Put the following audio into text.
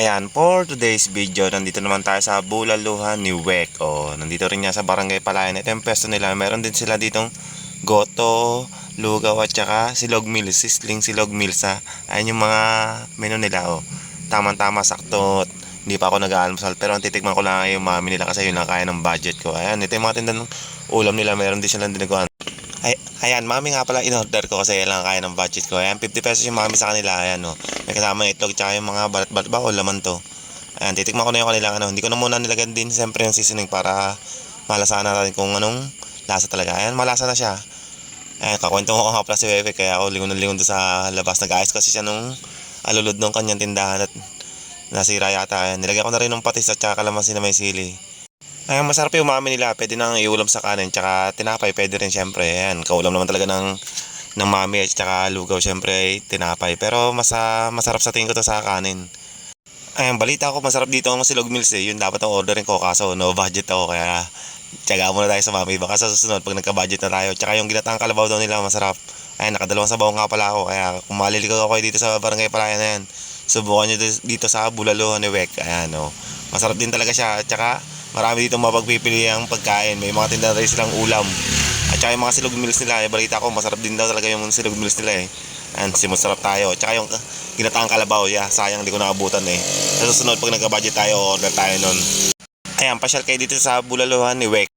Ayan, for today's video, nandito naman tayo sa Bulaluhan ni Wek. Nandito rin niya sa Barangay Palayan. Ito yung pwesto nila. Meron din sila ditong goto, lugaw at saka silog meals, sisling silog meals ha. Ayan yung mga menu nila Tama-tama, sakto. Hindi pa ako nag-aalmusal pero ang titikman ko lang yung mami nila kasi yun lang kaya ng budget ko. Ayan, ito yung mga tinda ng ulam nila. Meron din silang dinagawan. Ayan, mami nga pala in-order ko kasi yan lang kaya ng budget ko. Ayan, 50 pesos yung mami sa kanila. Ayan, may kasama yung itlog tsaka yung mga balat-balat ba o laman to. Ayan, titikman ko na yung kanilang Hindi ko na muna nilagyan din siyempre yung seasoning para malasahan natin kung anong lasa talaga. Ayan, malasa na siya. Ayan, kakwento ko nga pala si Wewe kaya ako lingon na lingon doon sa labas. Nag-ayos kasi siya nung alulod ng kanyang tindahan at nasira yata. Ayan, nilagyan ko na rin ng patis at saka kalamansi na may sili. Ay, masarap yung mami nila. Pwede nang iulam sa kanin. Tsaka tinapay, pwede rin syempre. Ayan, kaulam naman talaga ng mami at tsaka lugaw syempre tinapay. Pero masarap sa tingin ko to sa kanin. Ayan, balita ko masarap dito ang silog meals Yun dapat ang orderin ko kaso no budget ako. Kaya tiyaga muna tayo sa mami. Baka sa susunod pag nagka-budget na tayo. Tsaka yung ginataang kalabaw daw nila masarap. Ayan, nakadalawang sabaw nga pala ako. Kaya kung maliligaw ako dito sa Barangay Palayan na yan, subukan nyo dito sa Bulaluhan ni Wek. Ayan, masarap din talaga siya. At tsaka marami dito mapagpipili ang pagkain. May mga tindahan rin silang ulam. At saka yung mga silog meals nila. Balita ko masarap din daw talaga yung silog meals nila And simusarap tayo. At saka yung ginataang kalabaw. Sayang di ko nakabutan Sa susunod pag nagka-budget tayo, order tayo nun. Ayan, pasyal kayo dito sa Bulaluhan ni Wek.